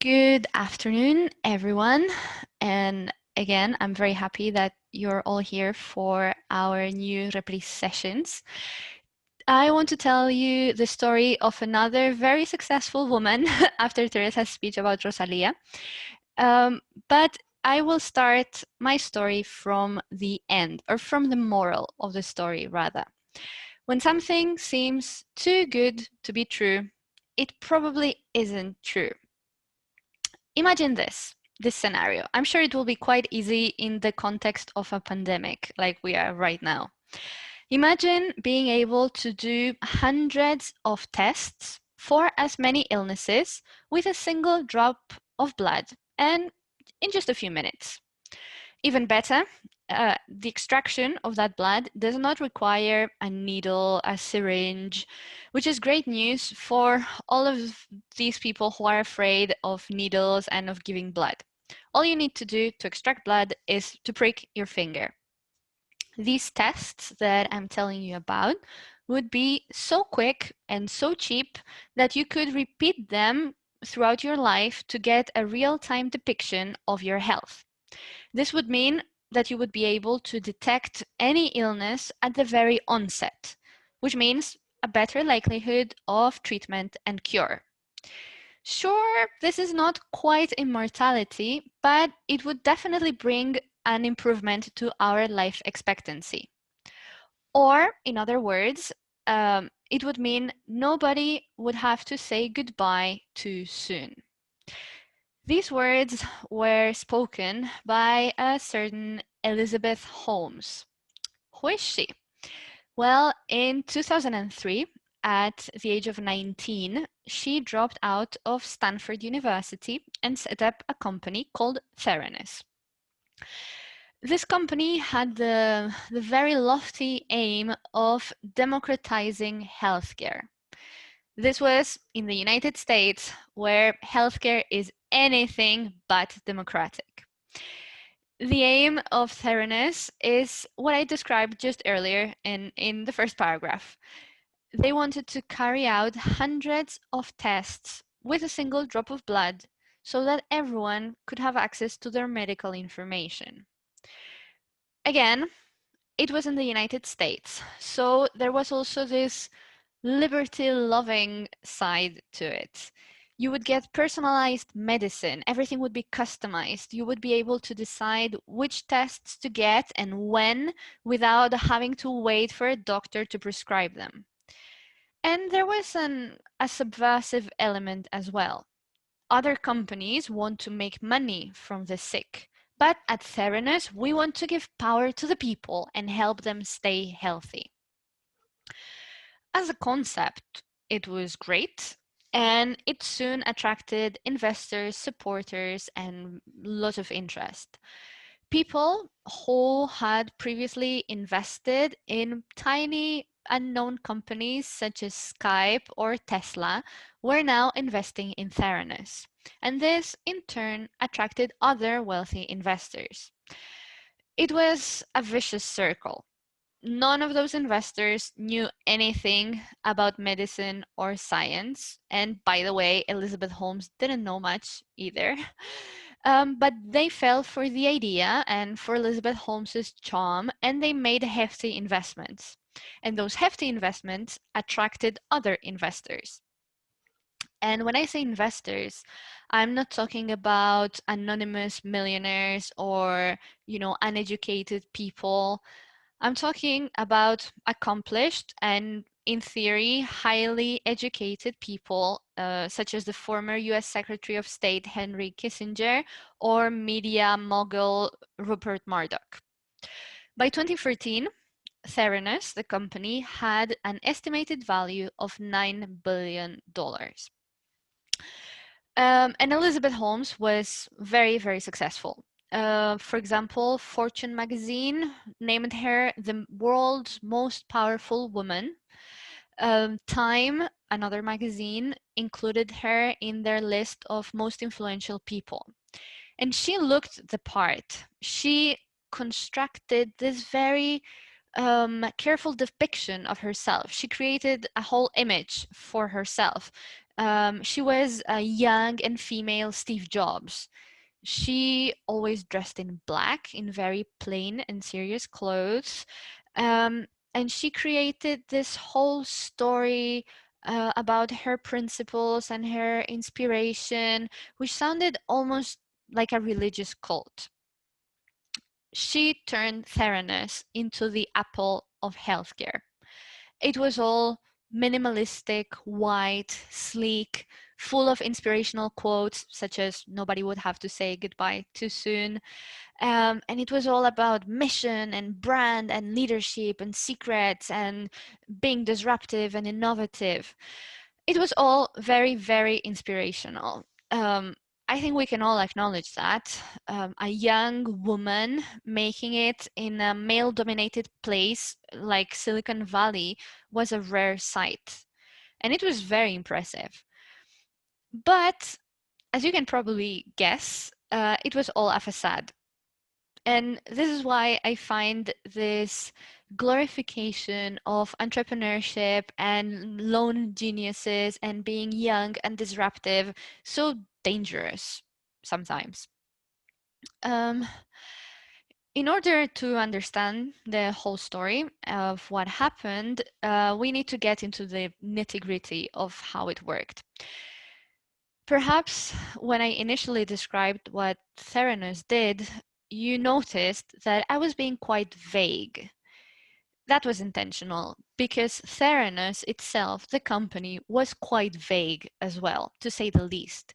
Good afternoon, everyone. And again, I'm very happy that you're all here for our new reprise sessions. I want to tell you the story of another very successful woman after Teresa's speech about Rosalia. But I will start my story from the end, or from the moral of the story, rather. When something seems too good to be true, it probably isn't true. Imagine this scenario. I'm sure it will be quite easy in the context of a pandemic like we are right now. Imagine being able to do hundreds of tests for as many illnesses with a single drop of blood and in just a few minutes. Even better, the extraction of that blood does not require a needle, a syringe, which is great news for all of these people who are afraid of needles and of giving blood. All you need to do to extract blood is to prick your finger. These tests that I'm telling you about would be so quick and so cheap that you could repeat them throughout your life to get a real-time depiction of your health. This would mean that you would be able to detect any illness at the very onset, which means a better likelihood of treatment and cure. Sure, this is not quite immortality, but it would definitely bring an improvement to our life expectancy. Or, in other words, it would mean nobody would have to say goodbye too soon. These words were spoken by a certain Elizabeth Holmes. Who is she? Well, in 2003, at the age of 19, she dropped out of Stanford University and set up a company called Theranos. This company had the very lofty aim of democratizing healthcare. This was in the United States, where healthcare is anything but democratic. The aim of Theranos is what I described just earlier in the first paragraph. They wanted to carry out hundreds of tests with a single drop of blood so that everyone could have access to their medical information. Again, it was in the United States, so there was also this liberty-loving side to it. You would get personalized medicine. Everything would be customized. You would be able to decide which tests to get and when without having to wait for a doctor to prescribe them. And there was a subversive element as well. Other companies want to make money from the sick. But at Theranos, we want to give power to the people and help them stay healthy. As a concept, it was great, and it soon attracted investors, supporters, and lots of interest. People who had previously invested in tiny unknown companies such as Skype or Tesla were now investing in Theranos. And this, in turn, attracted other wealthy investors. It was a vicious circle. None of those investors knew anything about medicine or science. And by the way, Elizabeth Holmes didn't know much either. But they fell for the idea and for Elizabeth Holmes's charm, and they made hefty investments. And those hefty investments attracted other investors. And when I say investors, I'm not talking about anonymous millionaires or, uneducated people. I'm talking about accomplished and, in theory, highly educated people, such as the former US Secretary of State Henry Kissinger or media mogul Rupert Murdoch. By 2014, Theranos, the company, had an estimated value of $9 billion. And Elizabeth Holmes was very, very successful. For example, Fortune magazine named her the world's most powerful woman. Time, another magazine, included her in their list of most influential people. And she looked the part. She constructed this very careful depiction of herself. She created a whole image for herself. She was a young and female Steve Jobs. She always dressed in black, in very plain and serious clothes. And she created this whole story about her principles and her inspiration, which sounded almost like a religious cult. She turned Theranos into the Apple of healthcare. It was all minimalistic, white, sleek, full of inspirational quotes such as "nobody would have to say goodbye too soon." And it was all about mission and brand and leadership and secrets and being disruptive and innovative. It was all very, very inspirational. I think we can all acknowledge that. A young woman making it in a male dominated place like Silicon Valley was a rare sight. And it was very impressive. But as you can probably guess, it was all a facade. And this is why I find this glorification of entrepreneurship and lone geniuses and being young and disruptive so dangerous sometimes. In order to understand the whole story of what happened, we need to get into the nitty-gritty of how it worked. Perhaps when I initially described what Theranos did, you noticed that I was being quite vague. That was intentional because Theranos itself, the company, was quite vague as well, to say the least.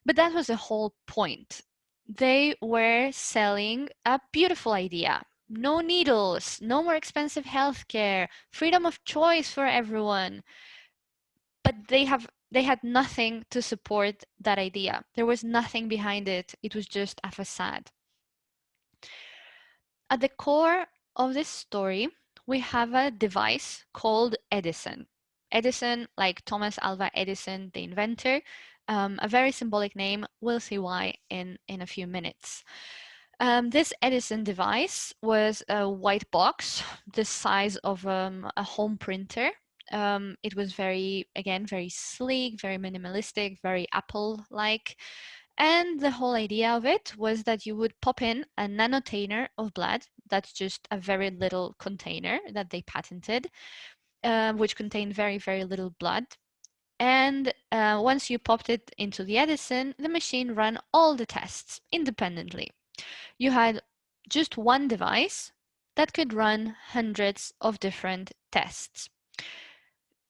But that was the whole point. They were selling a beautiful idea. No needles, no more expensive healthcare, freedom of choice for everyone. But they had nothing to support that idea. There was nothing behind it. It was just a facade. At the core of this story, we have a device called Edison. Edison, like Thomas Alva Edison, the inventor, a very symbolic name. We'll see why in a few minutes. This Edison device was a white box the size of a home printer. It was very sleek, very minimalistic, very Apple-like. And the whole idea of it was that you would pop in a nanotainer of blood. That's just a very little container that they patented, which contained very, very little blood. And once you popped it into the Edison, the machine ran all the tests independently. You had just one device that could run hundreds of different tests.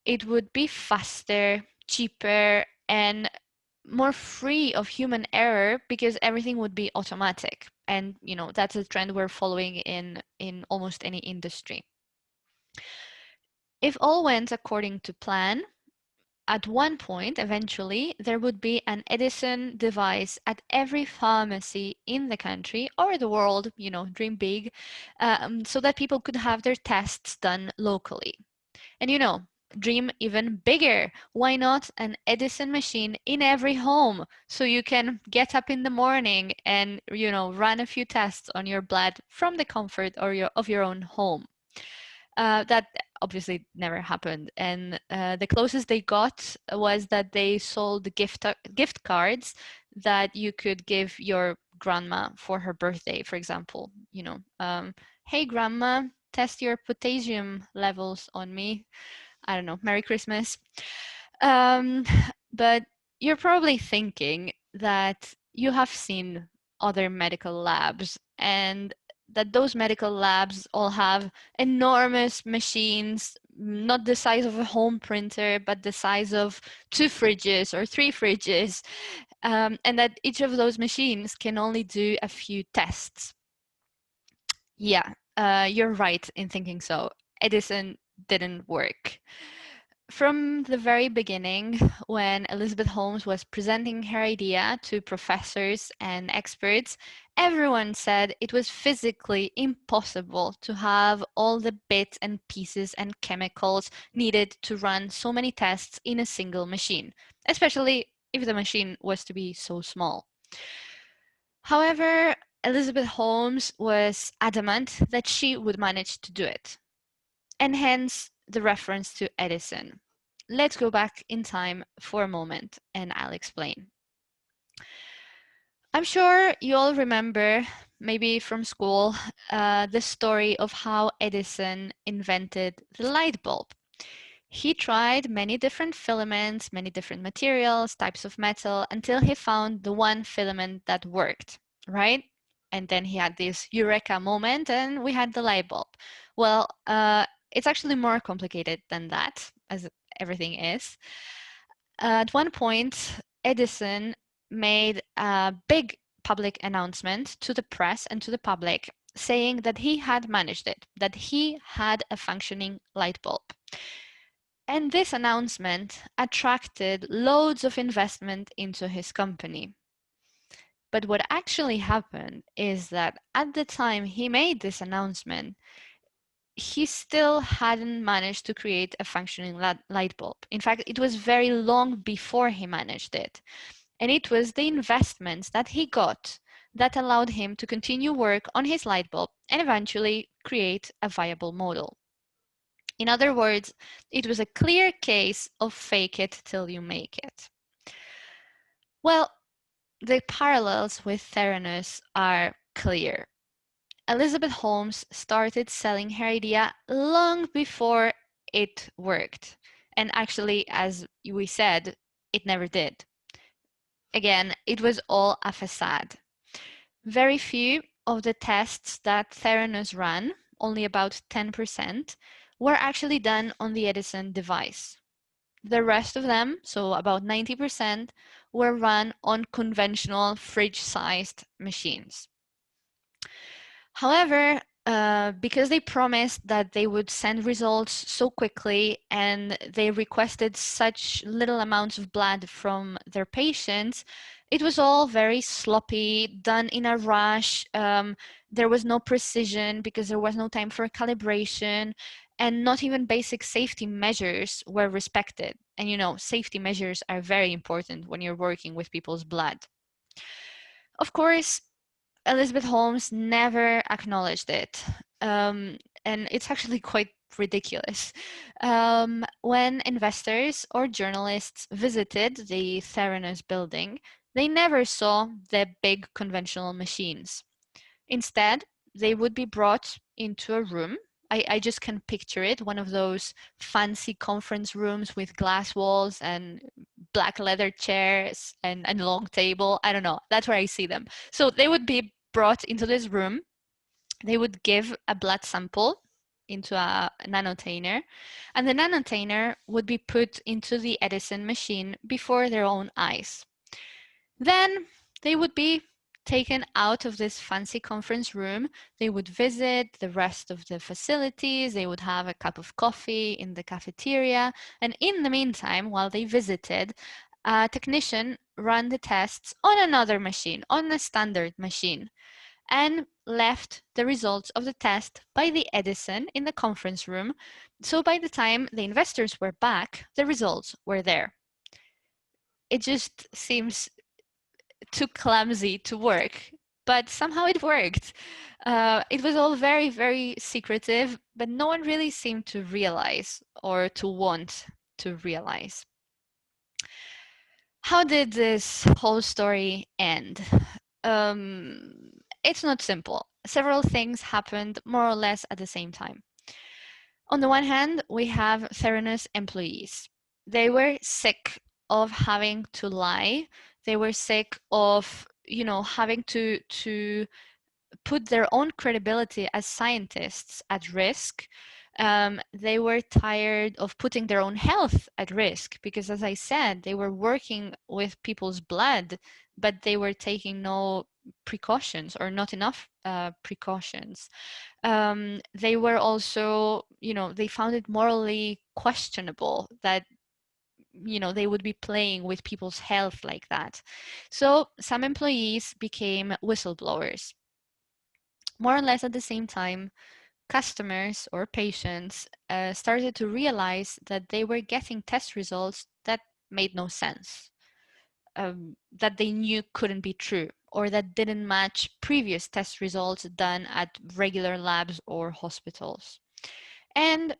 It would be faster, cheaper, and more free of human error because everything would be automatic. And that's a trend we're following in almost any industry. If all went according to plan, at one point, eventually, there would be an Edison device at every pharmacy in the country or the world, dream big, so that people could have their tests done locally. And dream even bigger. Why not an Edison machine in every home so you can get up in the morning and run a few tests on your blood from the comfort of your own home. That obviously never happened, and the closest they got was that they sold gift cards that you could give your grandma for her birthday, for example. Hey grandma, test your potassium levels on me. I don't know, Merry Christmas. But you're probably thinking that you have seen other medical labs and that those medical labs all have enormous machines, not the size of a home printer, but the size of 2 fridges or 3 fridges, and that each of those machines can only do a few tests. Yeah, you're right in thinking so. Edison didn't work. From the very beginning, when Elizabeth Holmes was presenting her idea to professors and experts, everyone said it was physically impossible to have all the bits and pieces and chemicals needed to run so many tests in a single machine, especially if the machine was to be so small. However, Elizabeth Holmes was adamant that she would manage to do it, and hence the reference to Edison. let's go back in time for a moment and I'll explain. I'm sure you all remember, maybe from school, the story of how Edison invented the light bulb. He tried many different filaments, many different materials, types of metal, until he found the one filament that worked, right? And then he had this eureka moment and we had the light bulb. Well, it's actually more complicated than that, as everything is. At one point, Edison made a big public announcement to the press and to the public saying that he had managed it, that he had a functioning light bulb. And this announcement attracted loads of investment into his company. But what actually happened is that at the time he made this announcement, he still hadn't managed to create a functioning light bulb. In fact, it was very long before he managed it. And it was the investments that he got that allowed him to continue work on his light bulb and eventually create a viable model. In other words, it was a clear case of fake it till you make it. Well, the parallels with Theranos are clear. Elizabeth Holmes started selling her idea long before it worked. And actually, as we said, it never did. Again, it was all a facade. Very few of the tests that Theranos ran, only about 10%, were actually done on the Edison device. The rest of them, so about 90%, were run on conventional fridge-sized machines. However, because they promised that they would send results so quickly and they requested such little amounts of blood from their patients, it was all very sloppy, done in a rush. There was no precision because there was no time for calibration, and not even basic safety measures were respected. And you know, safety measures are very important when you're working with people's blood. Of course, Elizabeth Holmes never acknowledged it. And it's actually quite ridiculous. When investors or journalists visited the Theranos building, they never saw the big conventional machines. Instead, they would be brought into a room. I just can picture it, one of those fancy conference rooms with glass walls and black leather chairs and long table. I don't know. That's where I see them. So they would be brought into this room. They would give a blood sample into a nanotainer, and the nanotainer would be put into the Edison machine before their own eyes. Then they would be taken out of this fancy conference room. They would visit the rest of the facilities. They would have a cup of coffee in the cafeteria. And in the meantime, while they visited, a technician ran the tests on another machine, on a standard machine, and left the results of the test by the Edison in the conference room. So by the time the investors were back, the results were there. It just seems too clumsy to work, but somehow it worked. It was all very, very secretive, but no one really seemed to realize or to want to realize. How did this whole story end? It's not simple. Several things happened more or less at the same time. On the one hand, we have Theranos employees. They were sick of having to lie. They were sick of, having to put their own credibility as scientists at risk. They were tired of putting their own health at risk because, as I said, they were working with people's blood, but they were taking no precautions or not enough precautions. They were also, they found it morally questionable that they would be playing with people's health like that. So some employees became whistleblowers. More or less at the same time, customers or patients started to realize that they were getting test results that made no sense, that they knew couldn't be true, or that didn't match previous test results done at regular labs or hospitals. And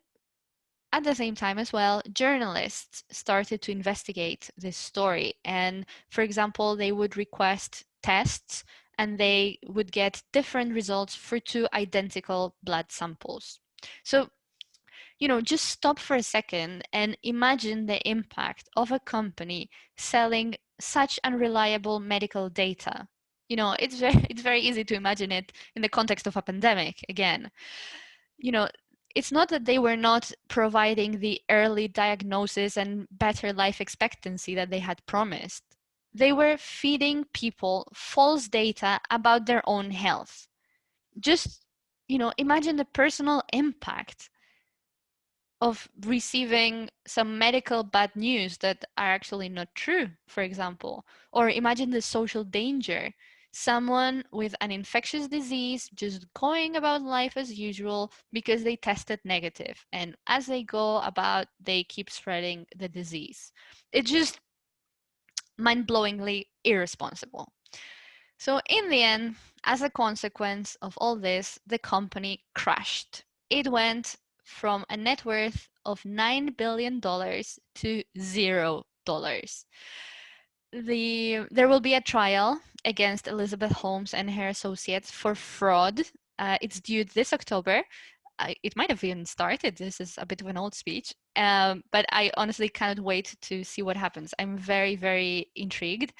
at the same time as well, journalists started to investigate this story. And for example, they would request tests and they would get different results for two identical blood samples. So, just stop for a second and imagine the impact of a company selling such unreliable medical data. It's very easy to imagine it in the context of a pandemic again. you know, it's not that they were not providing the early diagnosis and better life expectancy that they had promised. They were feeding people false data about their own health. Just, imagine the personal impact of receiving some medical bad news that are actually not true, for example. Or imagine the social danger. Someone with an infectious disease just going about life as usual because they tested negative. And as they go about, they keep spreading the disease. It's just mind-blowingly irresponsible. So in the end, as a consequence of all this, the company crashed. It went from a net worth of $9 billion to $0. There will be a trial against Elizabeth Holmes and her associates for fraud. It's due this October. It might have even started. This is a bit of an old speech, but I honestly cannot wait to see what happens. I'm very, very intrigued.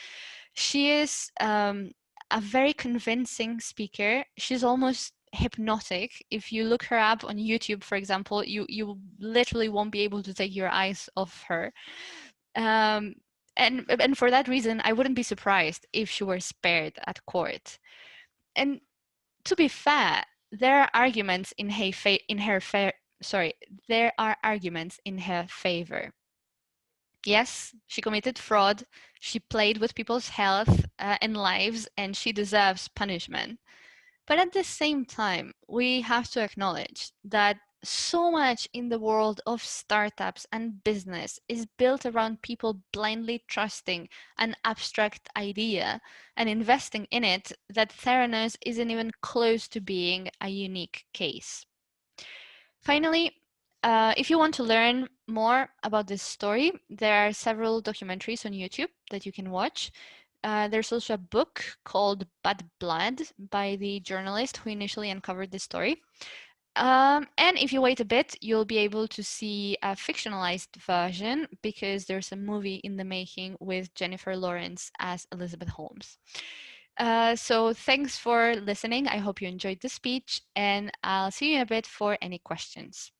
She is a very convincing speaker. She's almost hypnotic. If you look her up on YouTube, for example, you literally won't be able to take your eyes off her. And for that reason, I wouldn't be surprised if she were spared at court. And to be fair, there are arguments there are arguments in her favor. Yes, she committed fraud, she played with people's health and lives, and she deserves punishment. But at the same time, we have to acknowledge that so much in the world of startups and business is built around people blindly trusting an abstract idea and investing in it that Theranos isn't even close to being a unique case. Finally, if you want to learn more about this story, there are several documentaries on YouTube that you can watch. There's also a book called Bad Blood by the journalist who initially uncovered this story. And if you wait a bit, you'll be able to see a fictionalized version because there's a movie in the making with Jennifer Lawrence as Elizabeth Holmes. So thanks for listening. I hope you enjoyed the speech, and I'll see you in a bit for any questions.